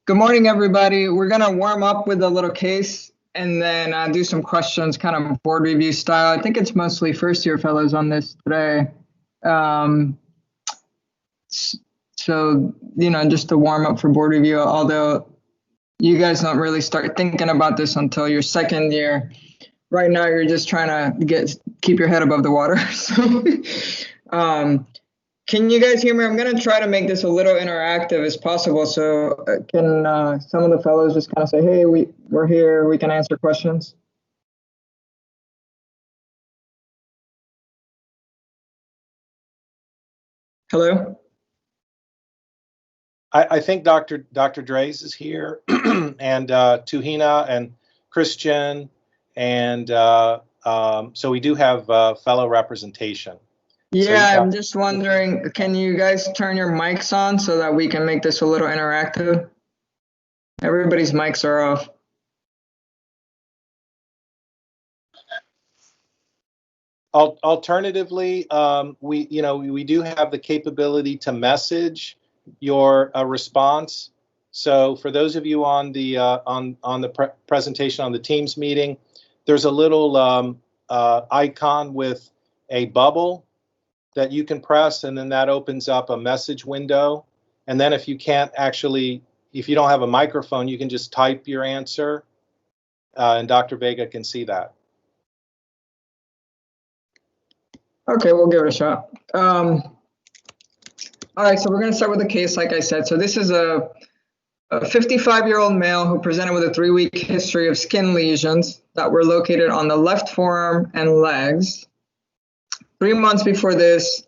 Good morning, everybody. We're going to warm up with a little case and then do some questions, kind of board review style. I think it's mostly first-year fellows on this today. So, just to warm up for board review, although you guys don't really start thinking about this until your second year. Right now, you're just trying to keep your head above the water. So, can you guys hear me? I'm going to try to make this a little interactive as possible. So can some of the fellows just kind of say, hey, we're here, we can answer questions? Hello? I think Dr. Drees is here, and Tuhina and Christian, and so we do have fellow representation. Yeah, so I'm just wondering, can you guys turn your mics on so that we can make this a little interactive? Everybody's mics are off. Alternatively, we do have the capability to message your response. So for those of you on the presentation on the Teams meeting, there's a little icon with a bubble that you can press, and then that opens up a message window. And then if you don't have a microphone, you can just type your answer, and Dr. Vega can see that. Okay, we'll give it a shot. All right, so we're going to start with the case, like I said. So this is a 55-year-old male who presented with a 3-week history of skin lesions that were located on the left forearm and legs. 3 months before this,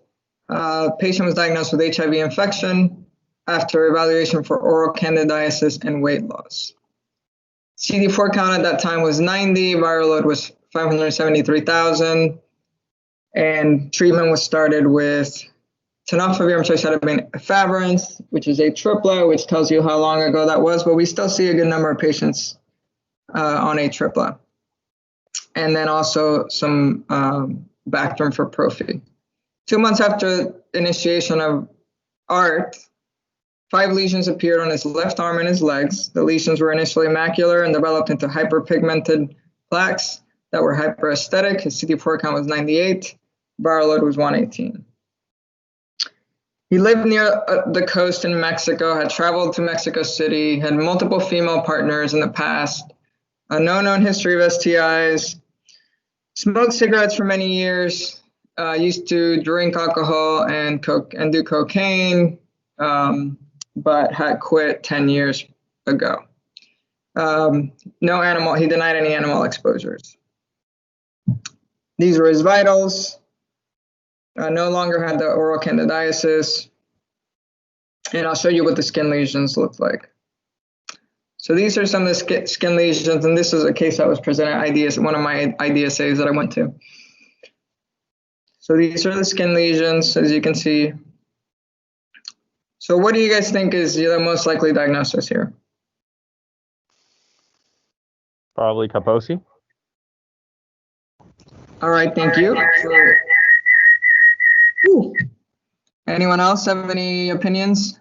patient was diagnosed with HIV infection after evaluation for oral candidiasis and weight loss. CD4 count at that time was 90, viral load was 573,000, and treatment was started with tenofovir, choicecidobine, efavirenz, which is a triplet, which tells you how long ago that was, but we still see a good number of patients on a triplet. And then also some Bactrim for prophy. 2 months after initiation of ART, 5 lesions appeared on his left arm and his legs. The lesions were initially macular and developed into hyperpigmented plaques that were hyperesthetic. His CD4 count was 98. Viral load was 118. He lived near the coast in Mexico, had traveled to Mexico City, had multiple female partners in the past, no known history of STIs, smoked cigarettes for many years, used to drink alcohol and do cocaine, but had quit 10 years ago. He denied any animal exposures. These were his vitals. No longer had the oral candidiasis. And I'll show you what the skin lesions looked like. So these are some of the skin lesions, and this is a case that was presented at one of my IDSAs that I went to. So these are the skin lesions, as you can see. So what do you guys think is the most likely diagnosis here? Probably Kaposi. All right, thank you. Anyone else have any opinions?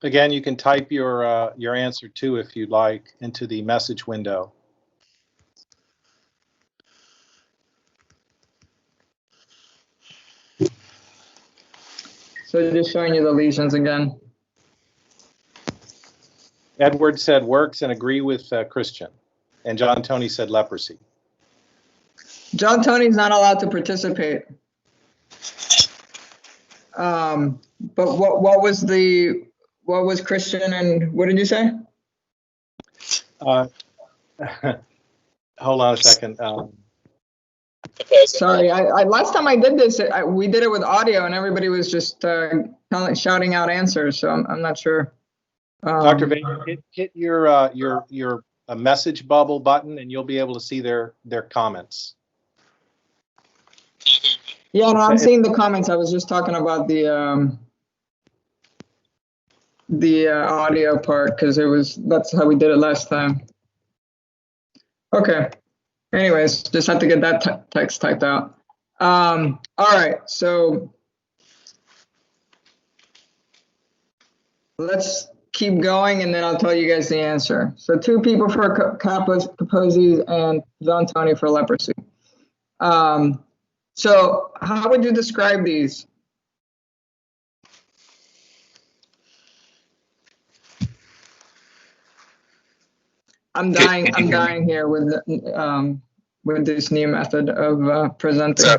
Again, you can type your answer too, if you'd like, into the message window. So just showing you the lesions again. Edward said works and agree with Christian. And John Tony said leprosy. John Tony's not allowed to participate. But what was Christian and what did you say? Hold on a second. Sorry, I last time I did this, we did it with audio and everybody was just shouting out answers. So I'm not sure. Dr. Vega, hit your message bubble button and you'll be able to see their comments. Yeah, no, I'm seeing the comments. I was just talking about the audio part because that's how we did it last time. Okay, Anyways, just have to get that text typed out. All right, so let's keep going, and then I'll tell you guys the answer. So 2 people for Kaposi's and John Tony for leprosy. So how would you describe these? I'm dying here with this new method of presenting.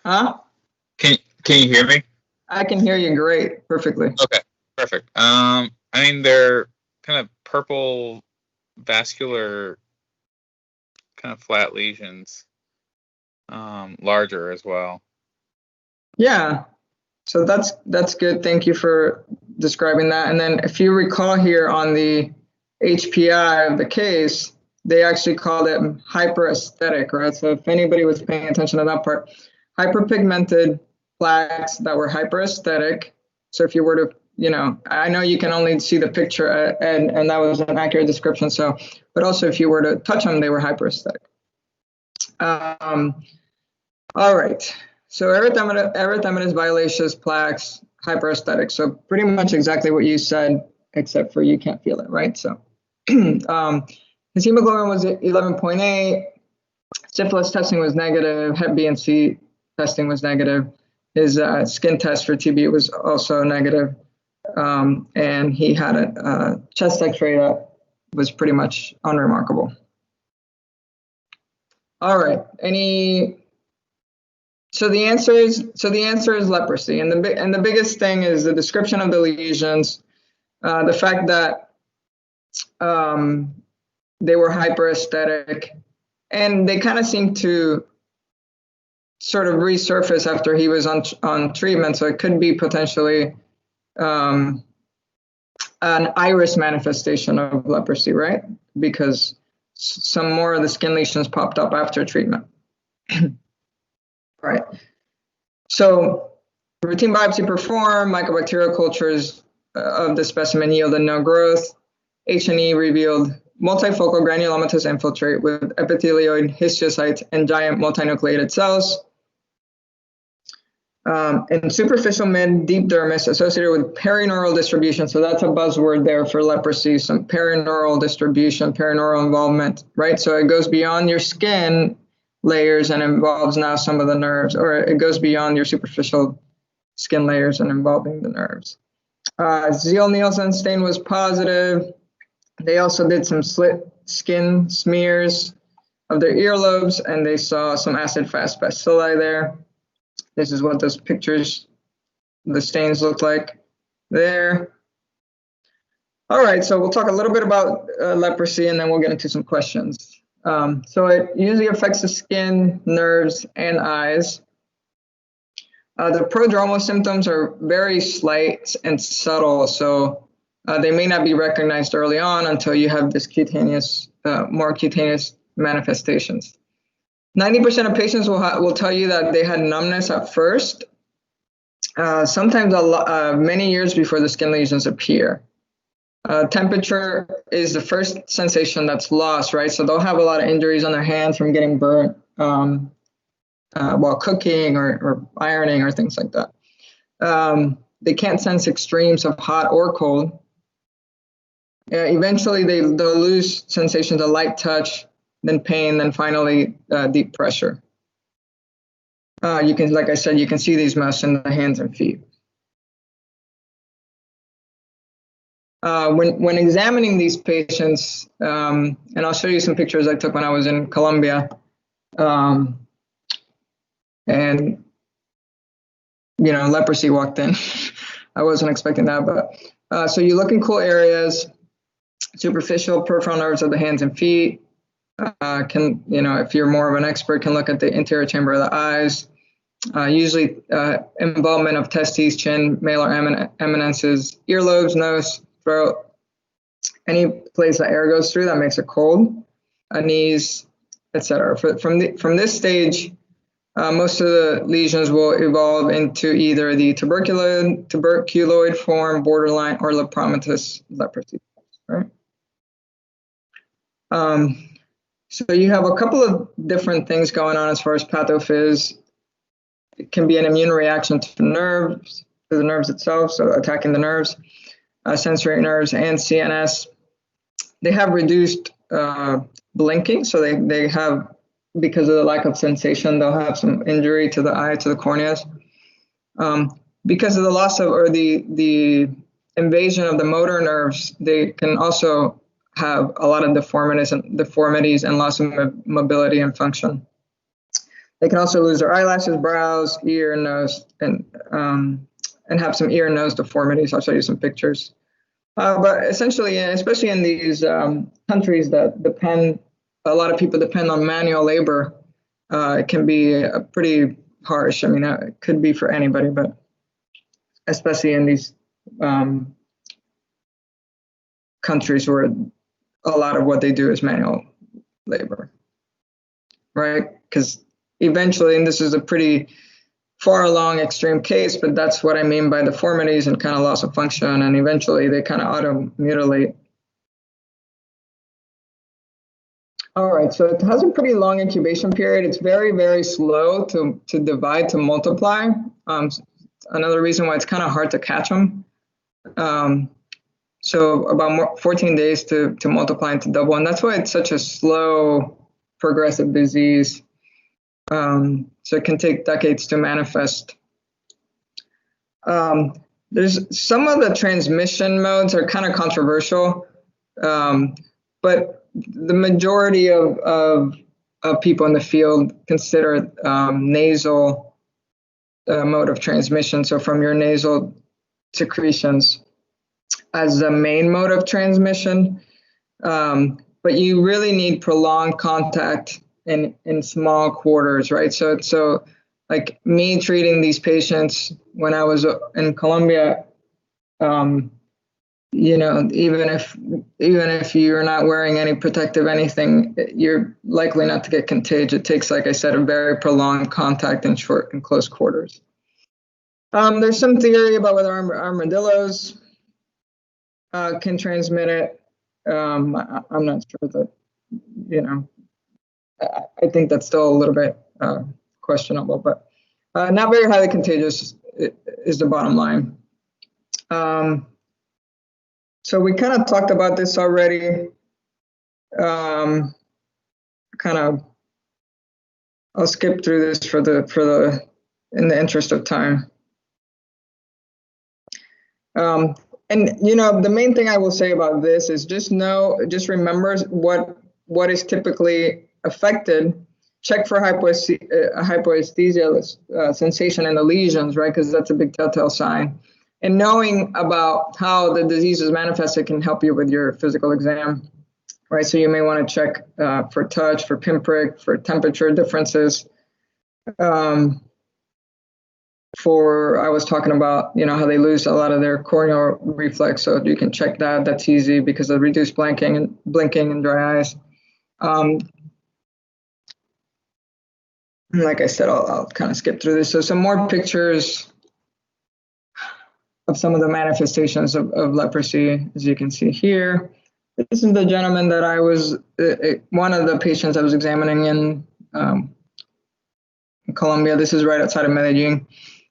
Huh? Can you hear me? I can hear you great, perfectly. Okay, perfect. I mean, they're kind of purple vascular kind of flat lesions, larger as well. Yeah, so that's good. Thank you for describing that. And then if you recall here on the HPI of the case, they actually called it hyperesthetic, right? So if anybody was paying attention to that part, hyperpigmented plaques that were hyperesthetic. So if you were to, you know, I know you can only see the picture and that was an accurate description. So, but also if you were to touch them, they were hyperesthetic. All right. So erythematous, violaceous plaques, hyperesthetic. So pretty much exactly what you said, except for you can't feel it, right? So his hemoglobin was 11.8. Syphilis testing was negative. Hep B and C testing was negative. His skin test for TB was also negative. And he had a chest x-ray that was pretty much unremarkable. All right. So the answer is leprosy, and the biggest thing is the description of the lesions, the fact that they were hyperesthetic, and they kind of seem to sort of resurface after he was on treatment. So it could be potentially an iris manifestation of leprosy, right? Because some more of the skin lesions popped up after treatment. Right. So routine biopsy performed, mycobacterial cultures of the specimen yielded no growth. H&E revealed multifocal granulomatous infiltrate with epithelioid histiocytes and giant multinucleated cells. And superficial mid-deep dermis associated with perineural distribution. So that's a buzzword there for leprosy, some perineural distribution, perineural involvement, right? So it goes beyond your skin layers and involves now some of the nerves, or it goes beyond your superficial skin layers and involving the nerves. Ziehl-Nielsen stain was positive. They also did some slit skin smears of their earlobes, and they saw some acid-fast bacilli there. This is what those pictures, the stains look like there. All right, so we'll talk a little bit about leprosy, and then we'll get into some questions. So it usually affects the skin, nerves, and eyes. The prodromal symptoms are very slight and subtle, so they may not be recognized early on until you have this cutaneous, more cutaneous manifestations. 90% of patients will tell you that they had numbness at first, sometimes many years before the skin lesions appear. Temperature is the first sensation that's lost, right? So they'll have a lot of injuries on their hands from getting burnt while cooking or ironing or things like that. They can't sense extremes of hot or cold. Eventually, they'll lose sensations of light touch, then pain, then finally deep pressure. You can, like I said, you can see these masks in the hands and feet. When examining these patients, and I'll show you some pictures I took when I was in Colombia, and you know, leprosy walked in. I wasn't expecting that, but so you look in cool areas, superficial peripheral nerves of the hands and feet. Can, you know, if you're more of an expert, can look at the interior chamber of the eyes. Usually involvement of testes, chin, malar eminences, earlobes, nose, throat, any place that air goes through that makes it cold, knees, etc. From this stage, most of the lesions will evolve into either the tuberculoid form, borderline, or lepromatous leprosy, right? So you have a couple of different things going on as far as pathophys. It can be an immune reaction to nerves, to the nerves itself, so attacking the nerves, sensory nerves, and CNS. They have reduced blinking, so they have, because of the lack of sensation, they'll have some injury to the eye, to the corneas. Because of the loss of, or the invasion of the motor nerves, they can also have a lot of deformities and loss of mobility and function. They can also lose their eyelashes, brows, ear, nose, and have some ear and nose deformities. I'll show you some pictures. But essentially, especially in these countries that depend, a lot of people depend on manual labor, it can be pretty harsh. I mean, it could be for anybody, but especially in these countries where a lot of what they do is manual labor, right? Because eventually, and this is a pretty far along extreme case, but that's what I mean by deformities and kind of loss of function, and eventually they kind of auto-mutilate. All right, so it has a pretty long incubation period. It's very, very slow to divide, to multiply. Another reason why it's kind of hard to catch them. So about 14 days to multiply and to double, and that's why it's such a slow progressive disease. So it can take decades to manifest. There's some of the transmission modes are kind of controversial, but the majority of people in the field consider nasal mode of transmission, so from your nasal secretions, as the main mode of transmission. But you really need prolonged contact in small quarters, right? So like me treating these patients when I was in Colombia, you know, even if you're not wearing any protective anything, you're likely not to get contagious. It takes, like I said, a very prolonged contact in short and close quarters. There's some theory about whether armadillos can transmit it. I'm not sure that, you know, I think that's still a little bit questionable, but not very highly contagious is the bottom line. So we kind of talked about this already. I'll skip through this in the interest of time. And you know, the main thing I will say about this is just remember what is typically affected. Check for hypoesthesia sensation in the lesions, right? Because that's a big telltale sign. And knowing about how the disease is manifested can help you with your physical exam, right? So you may want to check for touch, for pinprick, for temperature differences. I was talking about, you know, how they lose a lot of their corneal reflex, so you can check that. That's easy because of reduced blinking and dry eyes. Like I said, I'll kind of skip through this. So some more pictures of some of the manifestations of leprosy, as you can see here. This is the gentleman that I was, one of the patients I was examining in Colombia. This is right outside of Medellin.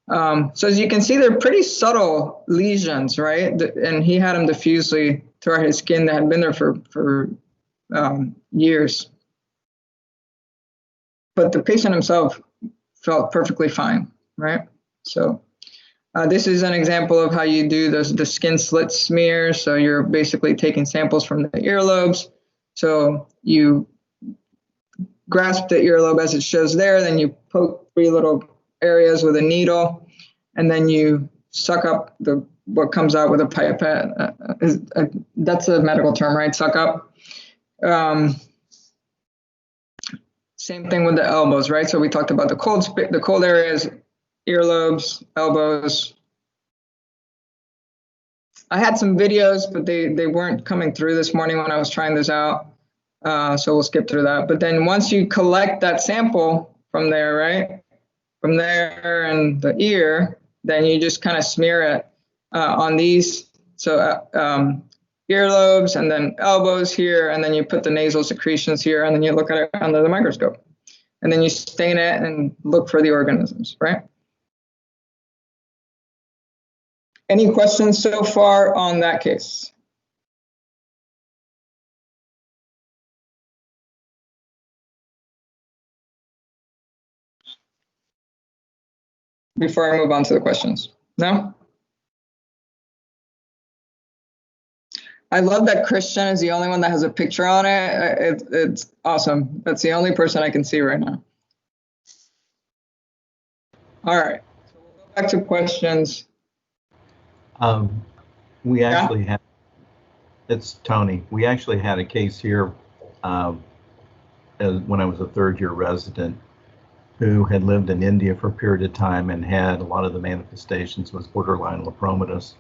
So as you can see, they're pretty subtle lesions, right? And he had them diffusely throughout his skin that had been there for years. But the patient himself felt perfectly fine, right? So this is an example of how you do the skin slit smear. So you're basically taking samples from the earlobes. So you grasp the earlobe as it shows there, then you poke 3 little areas with a needle, and then you suck up what comes out with a pipette. That's a medical term, right? Suck up. Same thing with the elbows, right? So we talked about the cold areas, earlobes, elbows. I had some videos, but they weren't coming through this morning when I was trying this out. So we'll skip through that. But then once you collect that sample from there, right? From there and the ear, then you just kind of smear it on these. So earlobes, and then elbows here, and then you put the nasal secretions here, and then you look at it under the microscope. And then you stain it and look for the organisms, right? Any questions so far on that case? Before I move on to the questions? No? I love that Christian is the only one that has a picture on it. It's awesome. That's the only person I can see right now. All right, so we'll go back to questions. We actually had, it's Tony. We actually had a case here when I was a third-year resident who had lived in India for a period of time and had a lot of the manifestations was borderline lepromatous.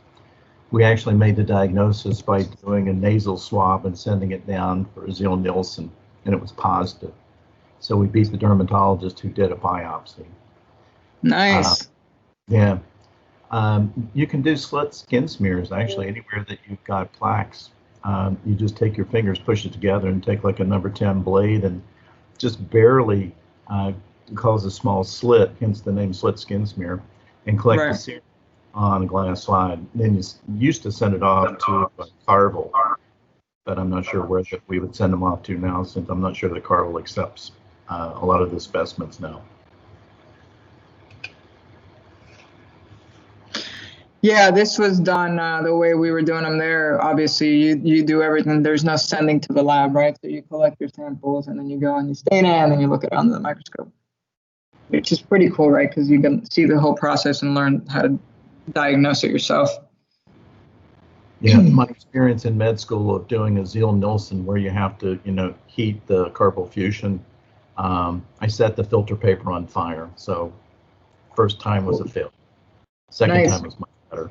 We actually made the diagnosis by doing a nasal swab and sending it down for Ziehl-Neelsen, and it was positive. So we beat the dermatologist who did a biopsy. Nice. Yeah. You can do slit skin smears actually anywhere that you've got plaques. You just take your fingers, push it together, and take like a number 10 blade and just barely cause a small slit, hence the name slit skin smear, and collect the serum on a glass slide. Then you used to send it off to Carvel, but I'm not sure where we would send them off to now, since I'm not sure that Carvel accepts a lot of the specimens now. Yeah, this was done the way we were doing them there. Obviously, you do everything. There's no sending to the lab, right? So you collect your samples, and then you go and you stain it, and then you look at it under the microscope, which is pretty cool, right? Because you can see the whole process and learn how to diagnose it yourself. Yeah, my experience in med school of doing a Ziehl-Neelsen where you have to, heat the carpal fusion. I set the filter paper on fire, so first time was a fail. Second time was much better.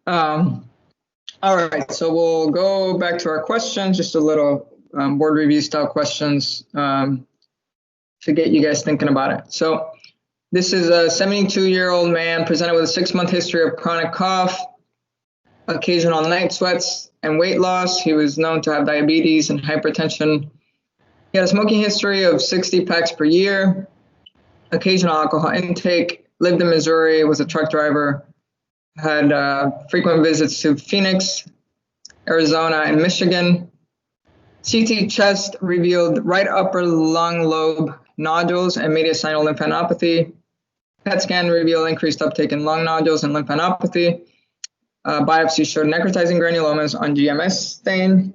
All right, so we'll go back to our questions, just a little board review style questions to get you guys thinking about it. So this is a 72-year-old man presented with a 6-month history of chronic cough, occasional night sweats, and weight loss. He was known to have diabetes and hypertension. He had a smoking history of 60 packs per year, occasional alcohol intake, lived in Missouri, was a truck driver, had frequent visits to Phoenix, Arizona, and Michigan. CT chest revealed right upper lung lobe nodules and mediastinal lymphadenopathy. PET scan revealed increased uptake in lung nodules and lymphadenopathy. Biopsy showed necrotizing granulomas on GMS stain.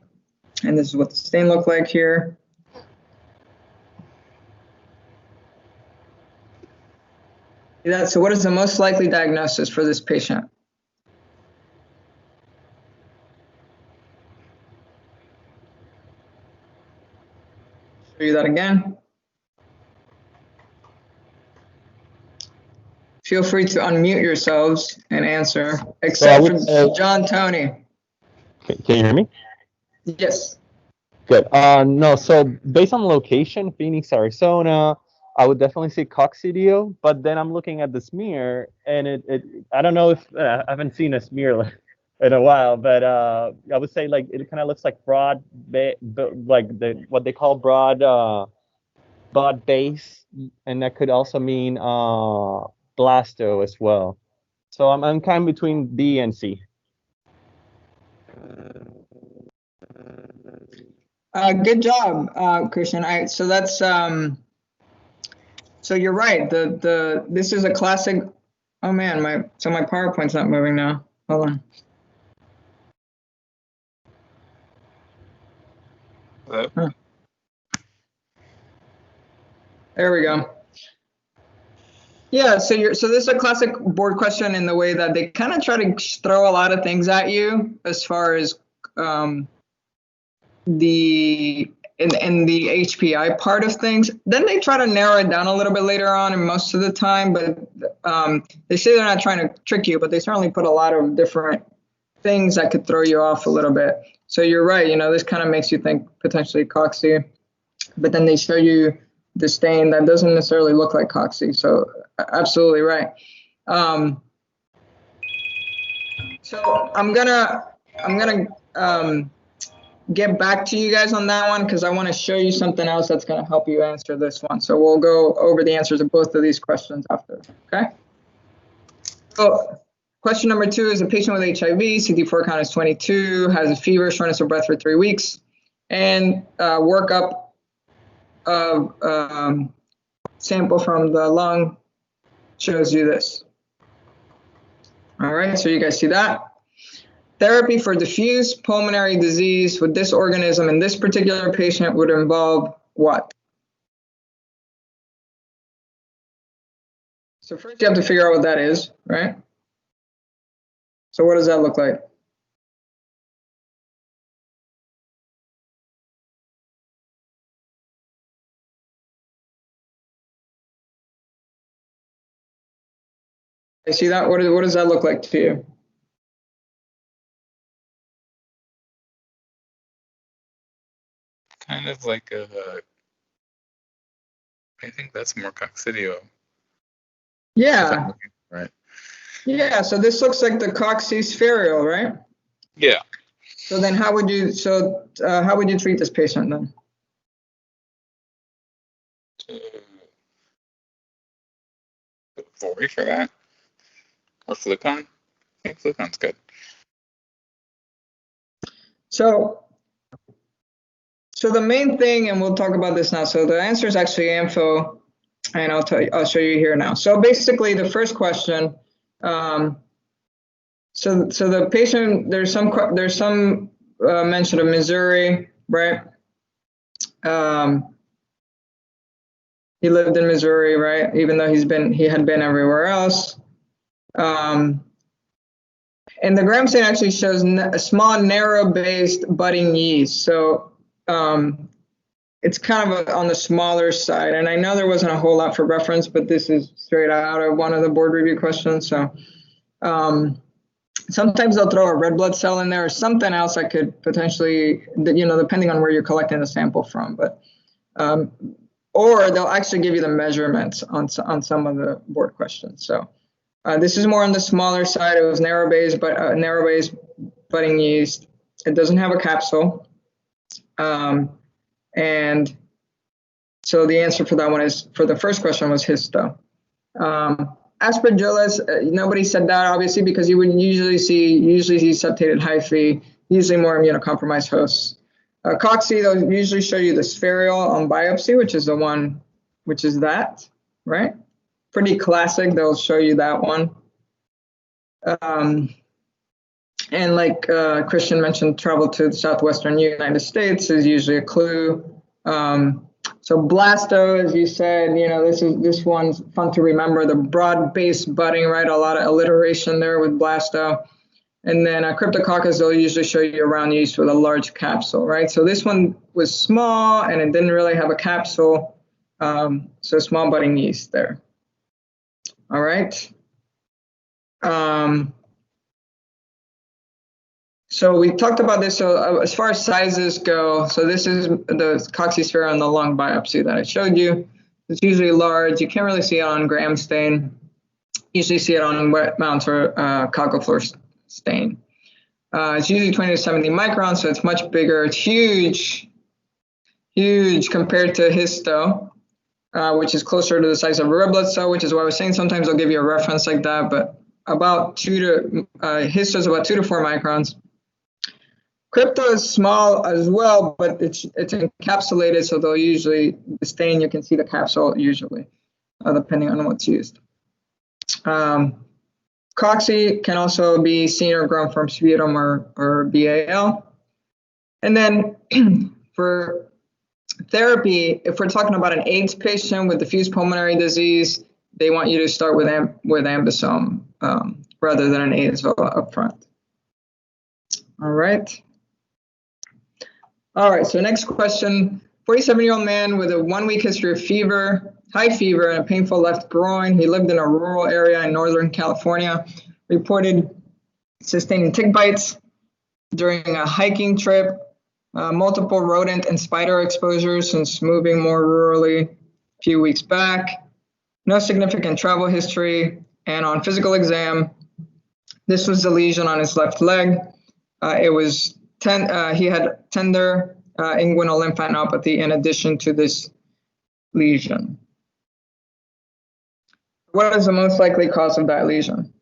And this is what the stain looked like here. Yeah, so what is the most likely diagnosis for this patient? Show you that again. Feel free to unmute yourselves and answer, except for John Tony. Can you hear me? Yes. Good. No, so based on location, Phoenix, Arizona, I would definitely say coccidio, but then I'm looking at the smear, and I don't know if I haven't seen a smear in a while, but I would say like it kind of looks like broad, like what they call broad base, and that could also mean blasto as well. So I'm kind of between B and C. Good job, Christian. So that's so you're right. This is a classic. Oh man, my PowerPoint's not moving now. Hold on. Huh. There we go. Yeah, so this is a classic board question in the way that they kind of try to throw a lot of things at you as far as the HPI part of things. Then they try to narrow it down a little bit later on, and most of the time, but they say they're not trying to trick you, but they certainly put a lot of different things that could throw you off a little bit. So you're right, this kind of makes you think potentially cocci, but then they show you the stain that doesn't necessarily look like cocci. So absolutely right. So I'm gonna get back to you guys on that one because I want to show you something else that's going to help you answer this one. So we'll go over the answers of both of these questions after. Okay. So question number 2 is a patient with HIV, CD4 count is 22, has a fever, shortness of breath for 3 weeks, and workup of sample from the lung shows you this. All right, so you guys see that? Therapy for diffuse pulmonary disease with this organism in this particular patient would involve what? So first you have to figure out what that is, right? So what does that look like? You see that? What does that look like to you? Kind of like I think that's more coccidio. Yeah. Right. Yeah, so this looks like the coccispheral, right? Yeah. So then how would you treat this patient then? Vory for that? Or Flucon? I think Flucon's good. So the main thing, and we'll talk about this now. So the answer is actually Ampho, and I'll show you here now. So basically, the first question. So the patient, there's some mention of Missouri, right? He lived in Missouri, right? Even though he had been everywhere else. And the gram stain actually shows a small narrow-based budding yeast. So it's kind of on the smaller side. And I know there wasn't a whole lot for reference, but this is straight out of one of the board review questions. So sometimes they'll throw a red blood cell in there or something else that could potentially, depending on where you're collecting the sample from. But or they'll actually give you the measurements on some of the board questions. So this is more on the smaller side. It was narrow-based, but narrow-based budding yeast. It doesn't have a capsule. And so the answer for that one for the first question was histo. Aspergillus, nobody said that obviously because you would usually see septated hyphae, usually more immunocompromised hosts. Cocci, they'll usually show you the spherial on biopsy, which is that, right? Pretty classic, they'll show you that one. And like Christian mentioned, travel to the southwestern United States is usually a clue. So blasto, as you said, this one's fun to remember, the broad-based budding, right? A lot of alliteration there with blasto. And then cryptococcus, they'll usually show you a round yeast with a large capsule, right? So this one was small and it didn't really have a capsule. So small budding yeast there. All right. So we talked about this. So as far as sizes go, so this is the coccisphere on the lung biopsy that I showed you. It's usually large. You can't really see it on gram stain. Usually see it on wet mounts or cocofluor stain. It's usually 20 to 70 microns, so it's much bigger. It's huge compared to histo, which is closer to the size of a red blood cell, which is why I was saying sometimes I'll give you a reference like that, but about histo is about 2 to 4 microns. Crypto is small as well, but it's encapsulated, so they'll usually, the stain, you can see the capsule usually, depending on what's used. Cocci can also be seen or grown from sputum or BAL. And then for therapy, if we're talking about an AIDS patient with diffuse pulmonary disease, they want you to start with ambisome rather than an ASO up front. All right. All right, so next question. 47-year-old man with a 1-week history of fever, high fever, and a painful left groin. He lived in a rural area in Northern California, reported sustaining tick bites during a hiking trip, multiple rodent and spider exposures since moving more rurally a few weeks back, no significant travel history, and on physical exam, This was the lesion on his left leg. He had tender inguinal lymphadenopathy in addition to this lesion. What is the most likely cause of that lesion?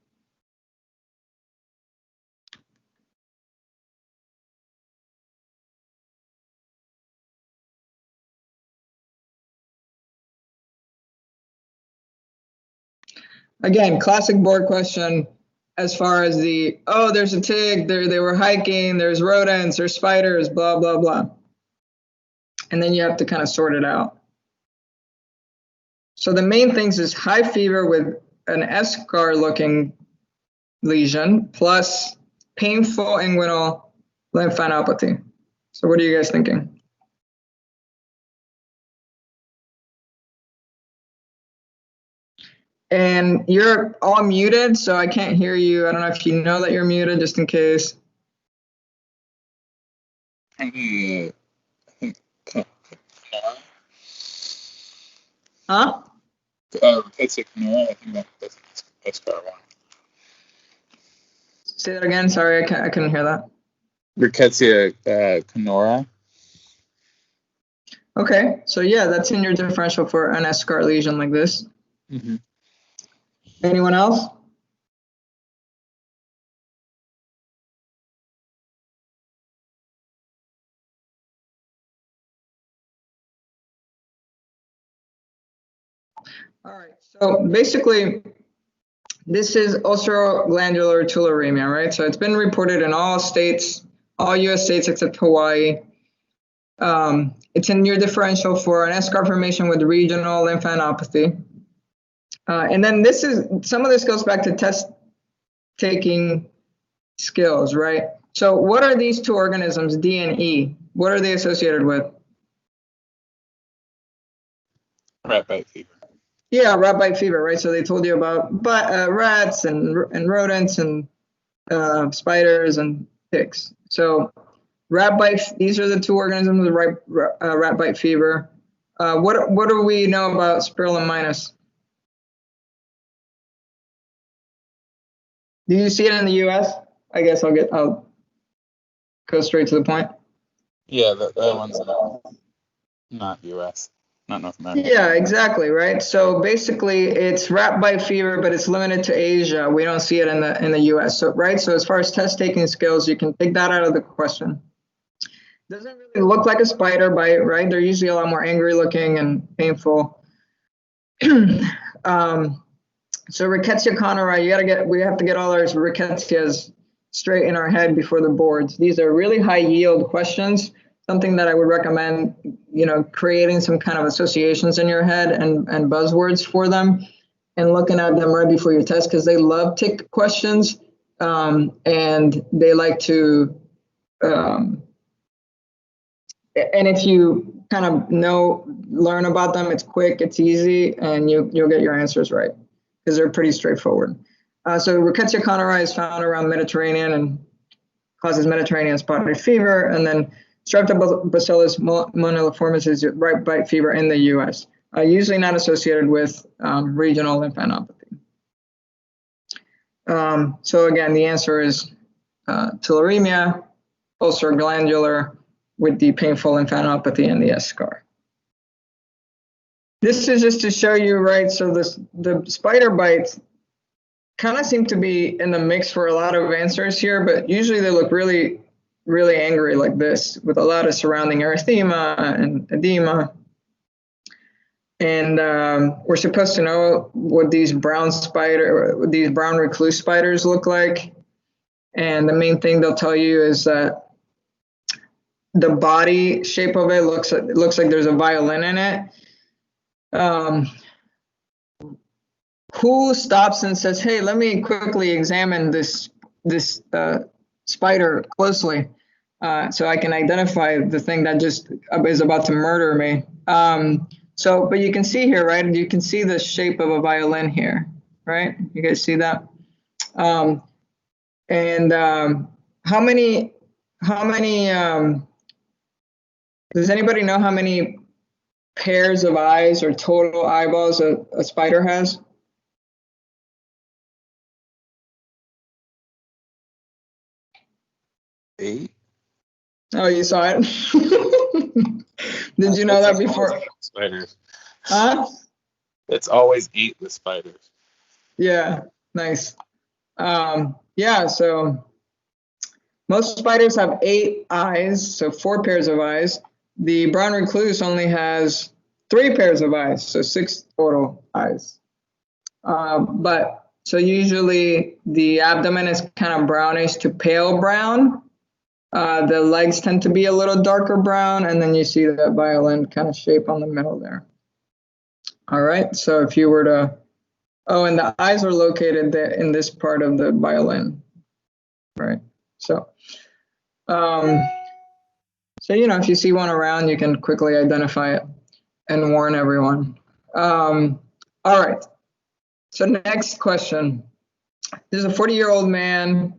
Again, classic board question as far as there's a tick, they were hiking, there's rodents, there's spiders, blah, blah, blah. And then you have to kind of sort it out. So the main things is high fever with an eschar looking lesion plus painful inguinal lymphadenopathy. So what are you guys thinking? And you're all muted, so I can't hear you. I don't know if you know that you're muted, just in case. I think Huh? Rickettsia canora, I think that's part one. Say that again. Sorry, I couldn't hear that. Rickettsia canora. Okay, so yeah, that's in your differential for an eschar lesion like this. Mm-hmm. Anyone else? All right, so basically, this is ulceroglandular tularemia, right? So it's been reported in all states, all US states except Hawaii. It's in your differential for an eschar formation with regional lymphadenopathy. And then some of this goes back to test taking skills, right? So what are these two organisms, D and E? What are they associated with? Rat bite fever. Yeah, rat bite fever, right? So they told you about rats and rodents and spiders and ticks. So rat bite, these are the two organisms with rat bite fever. What do we know about spirillum minus? Do you see it in the US? I guess I'll go straight to the point. Yeah, that one's not US, not North America. Yeah, exactly, right? So basically it's rat bite fever, but it's limited to Asia. We don't see it in the US. So right, so as far as test taking skills, you can take that out of the question. Doesn't really look like a spider bite, right? They're usually a lot more angry looking and painful. So Rickettsia conuri, we have to get all our Rickettsias straight in our head before the boards. These are really high yield questions, something that I would recommend, creating some kind of associations in your head and buzzwords for them and looking at them right before your test, because they love tick questions and they like to, and if you kind of learn about them, it's quick, it's easy, and you'll get your answers right, because they're pretty straightforward. So Rickettsia conuri is found around Mediterranean and causes Mediterranean spotted fever, and then Streptobacillus moniliformis is rat bite fever in the U.S., usually not associated with regional lymphadenopathy. So again, the answer is tularemia, ulceroglandular, with the painful lymphadenopathy and the eschar. This is just to show you, right? So the spider bites kind of seem to be in the mix for a lot of answers here, but usually they look really, really angry like this, with a lot of surrounding erythema and edema. And we're supposed to know what these brown recluse spiders look like. And the main thing they'll tell you is that the body shape of it looks like there's a violin in it. Who stops and says, "Hey, let me quickly examine this spider closely, so I can identify the thing that just is about to murder me." But you can see here, right? You can see the shape of a violin here, right? You guys see that? How many? Does anybody know how many pairs of eyes or total eyeballs a spider has? 8? Oh, you saw it? Did you know that before? Spiders. Huh? It's always 8 with spiders. Yeah, nice. Yeah, so most spiders have 8 eyes, so 4 pairs of eyes. The brown recluse only has 3 pairs of eyes, so 6 total eyes. But so usually the abdomen is kind of brownish to pale brown. The legs tend to be a little darker brown, and then you see that violin kind of shape on the middle there. All right, so if you were to, oh, and the eyes are located there in this part of the violin, right? So, you know, if you see one around, you can quickly identify it and warn everyone. All right, so next question. This is a 40-year-old man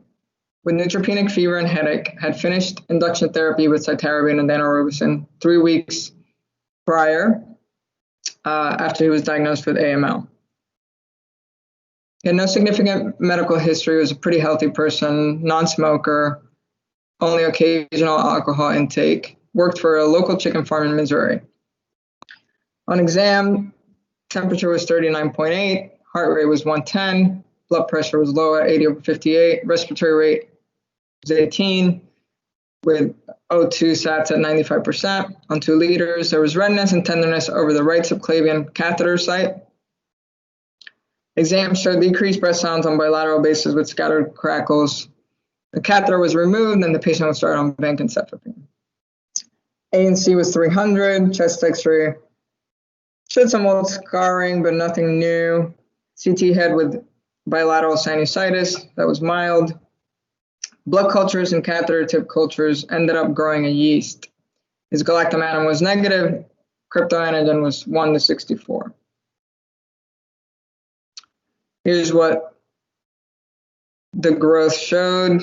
with neutropenic fever and headache, had finished induction therapy with cytarabine and daunorubicin 3 weeks prior after he was diagnosed with AML. He had no significant medical history, was a pretty healthy person, non-smoker, only occasional alcohol intake, worked for a local chicken farm in Missouri. On exam, temperature was 39.8, heart rate was 110, blood pressure was low at 80/58, respiratory rate was 18, with O2 sats at 95% on 2 liters. There was redness and tenderness over the right subclavian catheter site. Exam showed decreased breath sounds on bilateral basis with scattered crackles. The catheter was removed and the patient was started on vancomycin. ANC was 300, chest x-ray showed some old scarring, but nothing new. CT head with bilateral sinusitis, that was mild. Blood cultures and catheter tip cultures ended up growing a yeast. His galactomannan was negative, cryptoantigen was 1/64. Here's what the growth showed.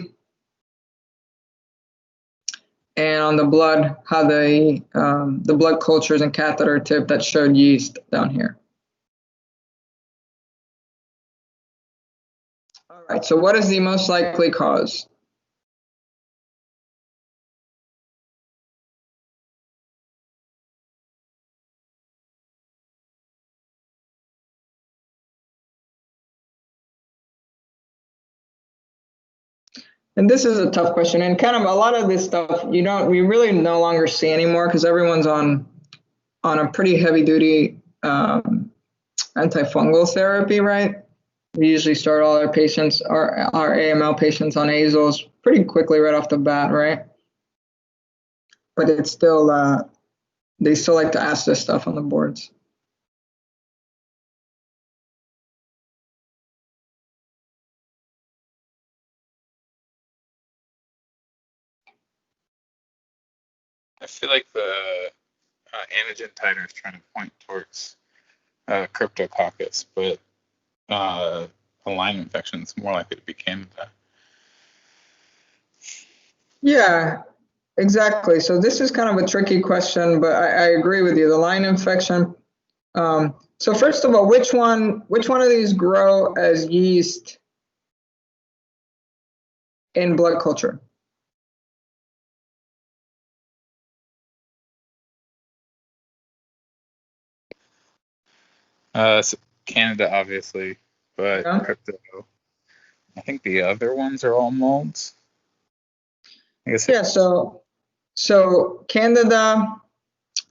And on the blood, how the blood cultures and catheter tip that showed yeast down here. All right, so what is the most likely cause? And this is a tough question, and kind of a lot of this stuff we really no longer see anymore because everyone's on a pretty heavy duty antifungal therapy, right? We usually start all our patients, our AML patients, on azoles pretty quickly right off the bat, right? But it's still they still like to ask this stuff on the boards. I feel like the antigen titer is trying to point towards cryptococcus, but a Lyme infection is more likely to be Candida. Yeah, exactly. So this is kind of a tricky question, but I agree with you. The Lyme infection. So first of all, which one of these grow as yeast in blood culture? So Candida, obviously, but Yeah. crypto. I think the other ones are all molds. I guess. Yeah. So Candida,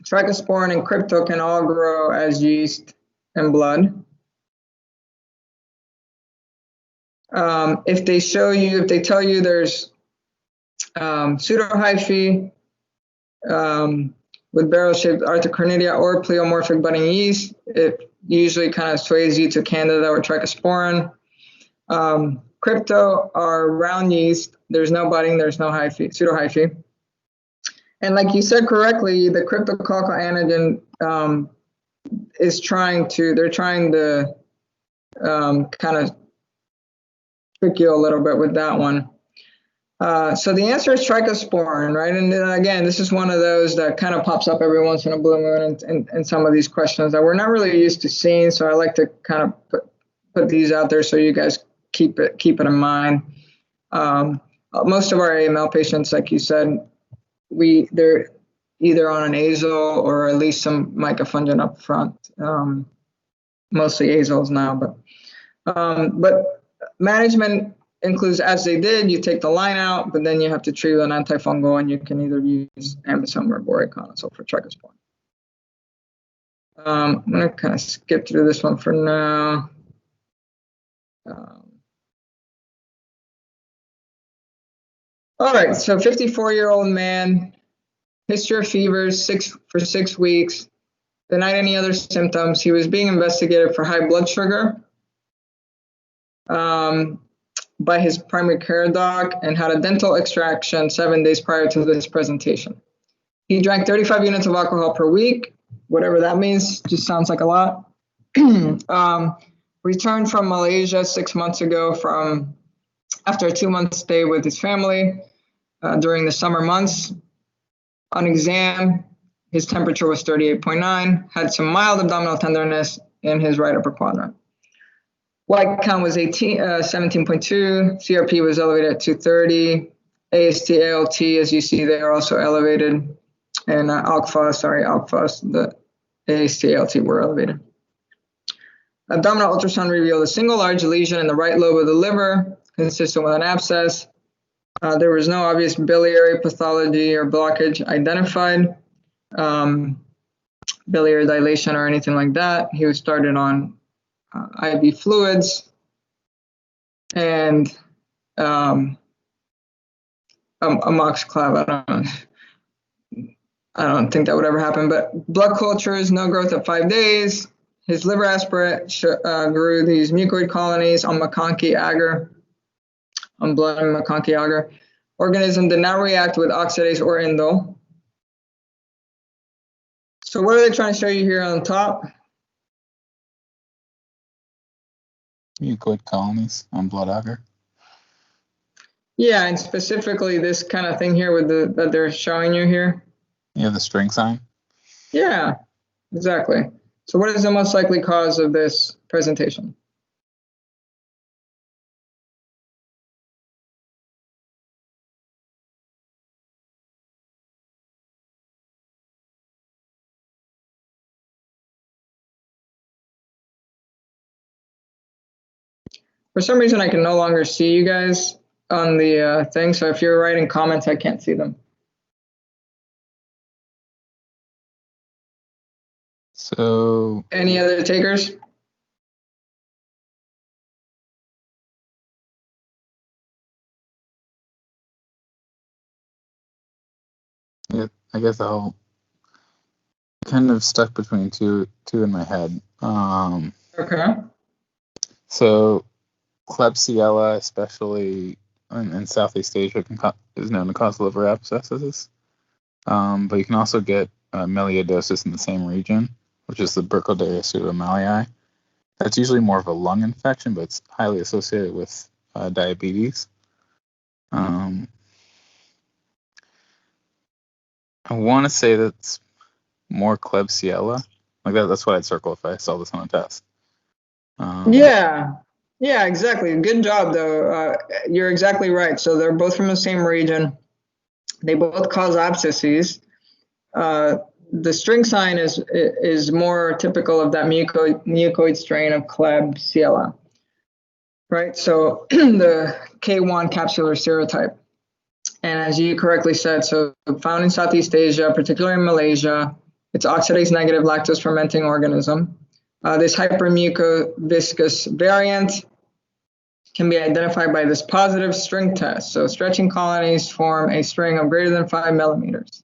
Trichosporin, and crypto can all grow as yeast in blood. If they tell you there's pseudohyphae with barrel-shaped arthrocornidia or pleomorphic budding yeast, it usually kind of sways you to Candida or Trichosporin. Crypto are round yeast. There's no budding. There's no pseudohyphae. And like you said correctly, the cryptococcal antigen they're trying to kind of trick you a little bit with that one. So the answer is trichosporin, right? And then again, this is one of those that kind of pops up every once in a blue moon in some of these questions that we're not really used to seeing. So I like to kind of put these out there so you guys keep it in mind. A most of our AML patients, like you said, they're either on an azole or at least some micafungin up front. Mostly azoles now, but management includes, as they did, you take the line out, but then you have to treat with an antifungal, and you can either use Ambisome or voriconazole for Checker's point. I'm gonna kind of skip through this one for now. All right, so 54-year-old man, history of fevers for 6 weeks, denied any other symptoms. He was being investigated for high blood sugar by his primary care doc and had a dental extraction 7 days prior to this presentation. He drank 35 units of alcohol per week, whatever that means, just sounds like a lot. Returned from Malaysia 6 months ago after a 2-month stay with his family during the summer months. On exam, his temperature was 38.9, had some mild abdominal tenderness in his right upper quadrant. White count was 17.2, CRP was elevated at 230, AST, ALT, as you see, they are also elevated, and ALK-Phos, the AST, ALT were elevated. Abdominal ultrasound revealed a single large lesion in the right lobe of the liver, consistent with an abscess. There was no obvious biliary pathology or blockage identified, biliary dilation or anything like that. He was started on IV fluids and amoxiclav. I don't think that would ever happen, but blood cultures, no growth at 5 days. His liver aspirate grew these mucoid colonies on McConkey agar, on blood and McConkey agar. Organism did not react with oxidase or indole. So what are they trying to show you here on top? Mucoid colonies on blood agar. Yeah, and specifically this kind of thing here with that they're showing you here. You have the string sign? Yeah, exactly. So what is the most likely cause of this presentation? For some reason, I can no longer see you guys on the thing. So if you're writing comments, I can't see them. So Any other takers? yeah, I guess I'll kind of stuck between two in my head. Okay. So Klebsiella, especially in Southeast Asia, is known to cause liver abscesses. But you can also get melioidosis in the same region, which is the Burkholderia pseudomallei. That's usually more of a lung infection, but it's highly associated with diabetes. I want to say that's more Klebsiella. Like that's what I'd circle if I saw this on a test. Yeah, exactly. Good job, though. You're exactly right. So they're both from the same region. They both cause abscesses. The string sign is more typical of that mucoid strain of Klebsiella, right? So the K1 capsular serotype. And as you correctly said, so found in Southeast Asia, particularly in Malaysia, it's oxidase negative lactose fermenting organism. This hypermucoviscous variant can be identified by this positive string test. So stretching colonies form a string of greater than 5 millimeters.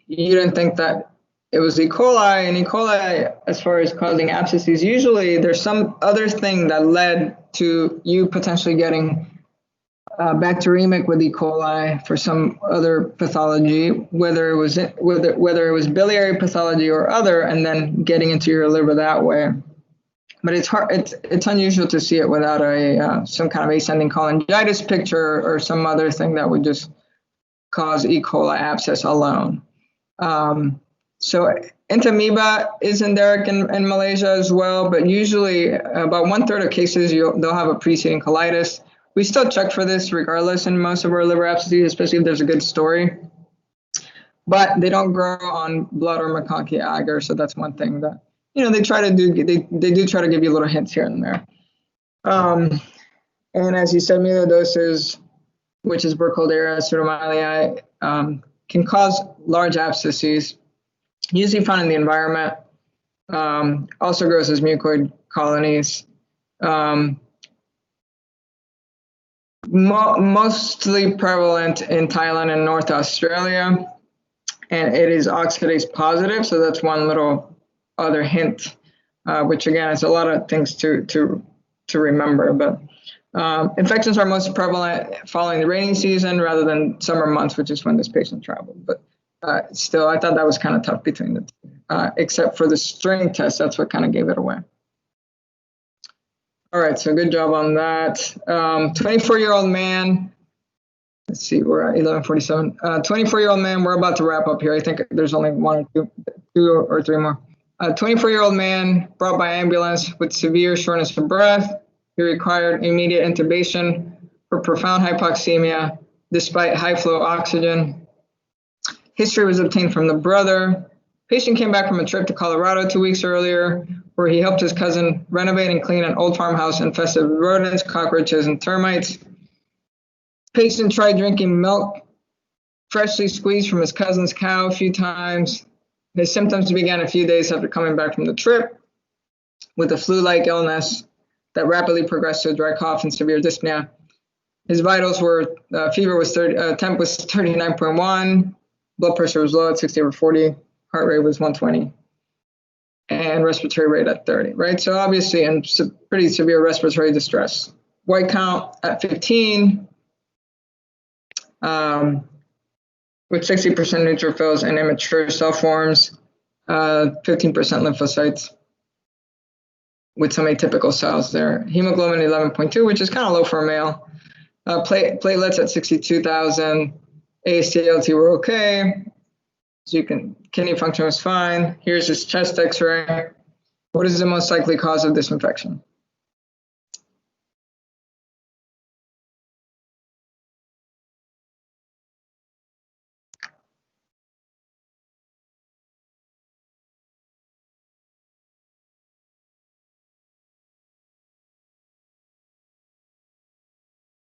You didn't think that it was E. coli, and E. coli, as far as causing abscesses, usually there's some other thing that led to you potentially getting bacteremic with E. coli for some other pathology, whether it was biliary pathology or other, and then getting into your liver that way. But it's hard. It's unusual to see it without some kind of ascending cholangitis picture or some other thing that would just cause E. coli abscess alone. So entamoeba is endemic in Malaysia as well, but usually about 1/3 of cases they'll have a preceding colitis. We still check for this regardless in most of our liver abscesses, especially if there's a good story. But they don't grow on blood or McConkey agar, so that's one thing that, you know, they try to do. They do try to give you little hints here and there. And as you said, melioidosis, which is Burkholderia pseudomyelii, can cause large abscesses, usually found in the environment. Also grows as mucoid colonies. Mostly prevalent in Thailand and North Australia, and it is oxidase positive, so that's one little other hint, which again is a lot of things to remember. But infections are most prevalent following the rainy season rather than summer months, which is when this patient traveled. But still, I thought that was kind of tough between the two, except for the string test. That's what kind of gave it away. All right, so good job on that. 24-year-old man. Let's see, we're at 11:47. 24-year-old man, we're about to wrap up here. I think there's only one or two or three more. 24-year-old man brought by ambulance with severe shortness of breath. He required immediate intubation for profound hypoxemia despite high flow oxygen. History was obtained from the brother. Patient came back from a trip to Colorado 2 weeks earlier, where he helped his cousin renovate and clean an old farmhouse infested with rodents, cockroaches, and termites. Patient tried drinking milk freshly squeezed from his cousin's cow a few times. His symptoms began a few days after coming back from the trip with a flu-like illness that rapidly progressed to a dry cough and severe dyspnea. His vitals were, fever was temp was 39.1, blood pressure was low at 60/40, heart rate was 120. And respiratory rate at 30, right? So obviously, and pretty severe respiratory distress. White count at 15, with 60% neutrophils and immature cell forms, 15% lymphocytes, with some atypical cells there. Hemoglobin 11.2, which is kind of low for a male. Platelets at 62,000. AST/ALT were okay. So you can, kidney function was fine. Here's his chest x-ray. What is the most likely cause of this infection?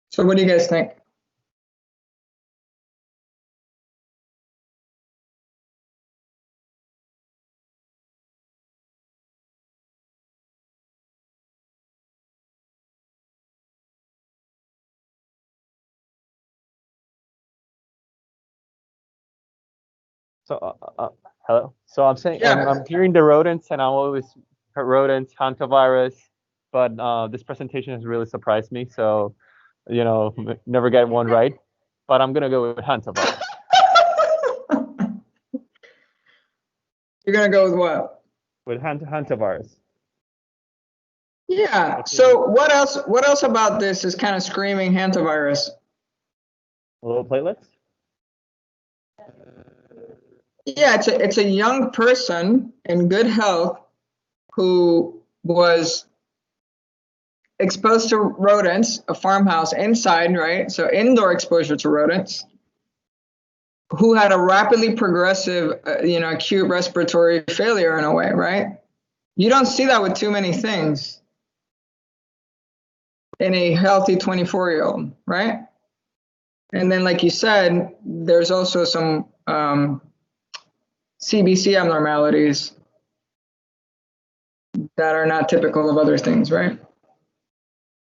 So what do you guys think? So, hello. So I'm saying, Yeah. I'm hearing the rodents, and I always heard rodents, hantavirus, but this presentation has really surprised me. So, you know, never get one right. But I'm gonna go with hantavirus. You're gonna go with what? With hantavirus. Yeah. So what else? What else about this is kind of screaming hantavirus? Low platelets. Yeah, it's a young person in good health who was exposed to rodents, a farmhouse inside, right? So indoor exposure to rodents, who had a rapidly progressive, acute respiratory failure in a way, right? You don't see that with too many things in a healthy 24-year-old, right? And then, like you said, there's also some CBC abnormalities that are not typical of other things, right?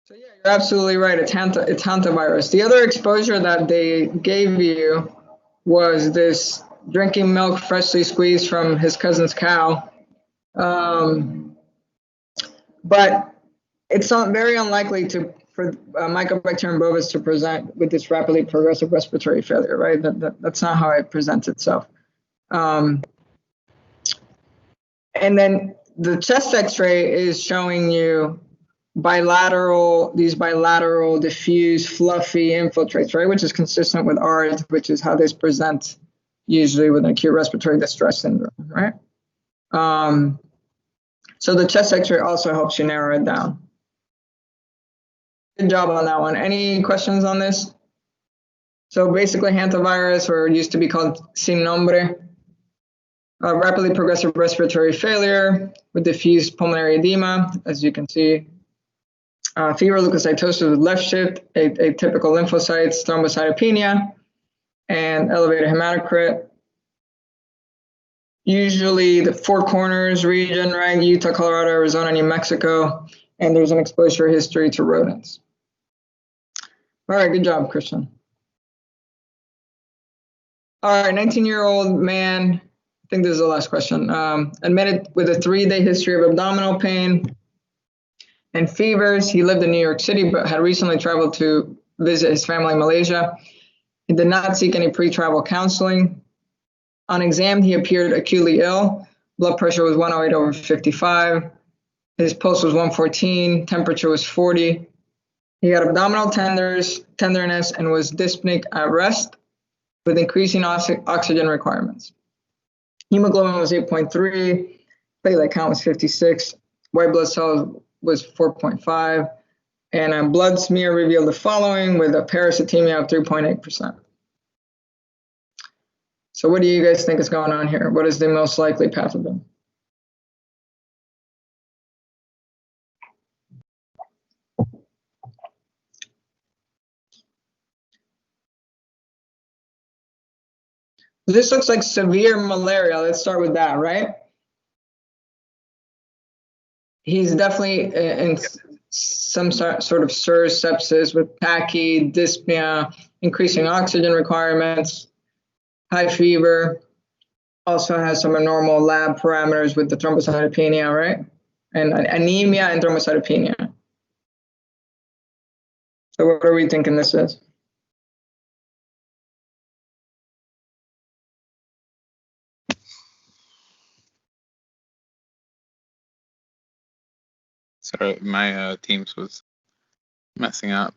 So yeah, you're absolutely right. It's hantavirus. The other exposure that they gave you was this drinking milk freshly squeezed from his cousin's cow. But it's not very unlikely for Mycobacterium bovis to present with this rapidly progressive respiratory failure, right? That's not how it presents itself. And then the chest x-ray is showing you these bilateral, diffuse, fluffy infiltrates, right? Which is consistent with ours, which is how this presents usually with an acute respiratory distress syndrome, right? So the chest x-ray also helps you narrow it down. Good job on that one. Any questions on this? So basically hantavirus, or used to be called sin nombre, rapidly progressive respiratory failure with diffuse pulmonary edema, as you can see. Fever, leukocytosis with left shift, atypical lymphocytes, thrombocytopenia, and elevated hematocrit. Usually the Four Corners region, right? Utah, Colorado, Arizona, New Mexico, and there's an exposure history to rodents. All right, good job, Christian. All right, 19-year-old man, I think this is the last question, admitted with a 3-day history of abdominal pain and fevers. He lived in New York City, but had recently traveled to visit his family in Malaysia. He did not seek any pre-travel counseling. On exam, he appeared acutely ill. Blood pressure was 108/55. His pulse was 114. Temperature was 40. He had abdominal tenderness and was dyspneic at rest with increasing oxygen requirements. Hemoglobin was 8.3. Platelet count was 56. White blood cells was 4.5. And a blood smear revealed the following with a parasitemia of 3.8%. So what do you guys think is going on here? What is the most likely pathogen? This looks like severe malaria. Let's start with that, right? He's definitely in some sort of SIRS sepsis with tachy, dyspnea, increasing oxygen requirements, high fever, also has some abnormal lab parameters with the thrombocytopenia, right? And anemia and thrombocytopenia. So what are we thinking this is? Sorry, my Teams was messing up.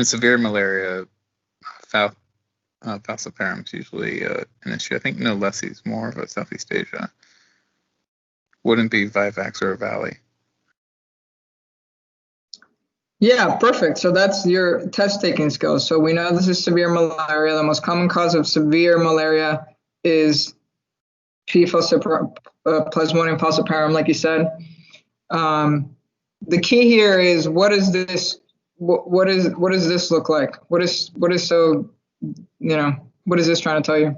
Severe malaria, falciparum is usually an issue. I think Leprosy is more of a Southeast Asia. Wouldn't be Vivax or Valley. Yeah, perfect. So that's your test taking skills. So we know this is severe malaria. The most common cause of severe malaria is Plasmodium falciparum, like you said. The key here is what is this? What does this look like? What is so, what is this trying to tell you?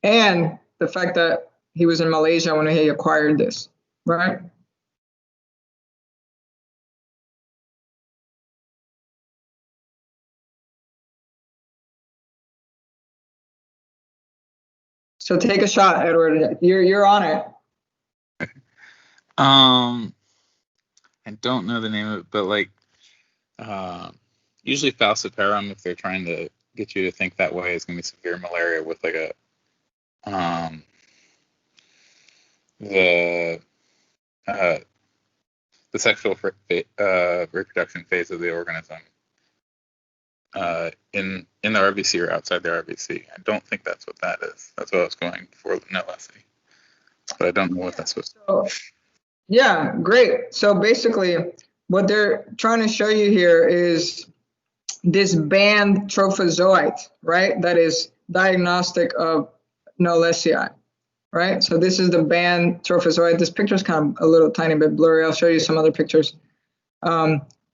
And the fact that he was in Malaysia when he acquired this, right? So take a shot, Edward. You're on it. I don't know the name of it, but usually falciparum, if they're trying to get you to think that way, is going to be severe malaria with the sexual reproduction phase of the organism in the RBC or outside the RBC. I don't think that's what that is. That's what I was going for, Leprosy. But I don't know what that's supposed to be. Yeah, great. So basically, what they're trying to show you here is this band trophozoite, right? That is diagnostic of Leprosy, right? So this is the band trophozoite. This picture is kind of a little tiny bit blurry. I'll show you some other pictures.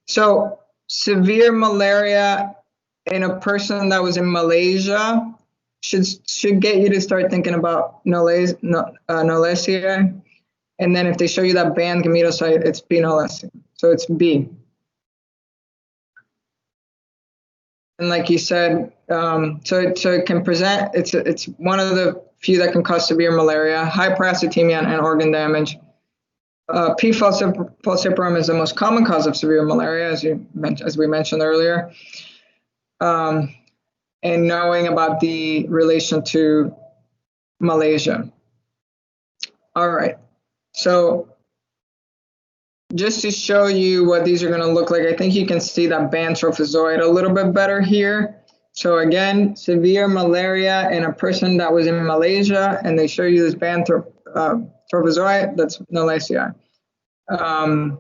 So severe malaria in a person that was in Malaysia should get you to start thinking about Leprosy. And then if they show you that band gametocyte, it's B. Leprosy. So it's B. And like you said, so it can present, it's one of the few that can cause severe malaria, high parasitemia and organ damage. P. falciparum is the most common cause of severe malaria, as we mentioned earlier. And knowing about the relation to Malaysia. All right. So just to show you what these are going to look like, I think you can see that band trophozoite a little bit better here. So again, severe malaria in a person that was in Malaysia, and they show you this band trophozoite, that's Leprosy. And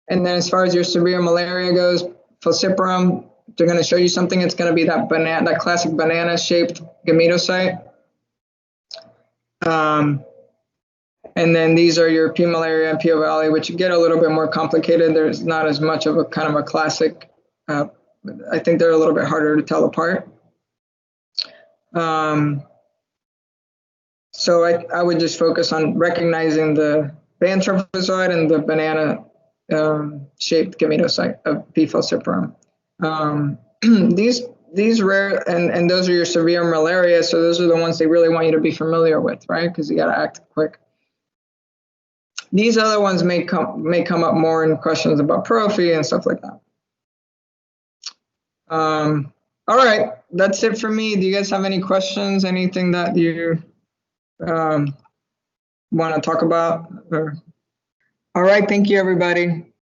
then as far as your severe malaria goes, falciparum, they're going to show you something. It's going to be that banana, that classic banana-shaped gametocyte. And then these are your P. malaria and P. ovale, which get a little bit more complicated. There's not as much of a kind of a classic. I think they're a little bit harder to tell apart. So I would just focus on recognizing the band trophozoite and the banana shaped gametocyte of P. falciparum. These rare, and those are your severe malaria, so those are the ones they really want you to be familiar with, right? Because you got to act quick. These other ones may come up more in questions about prophy and stuff like that. All right, that's it for me. Do you guys have any questions? Anything that you want to talk about? All right, thank you, everybody.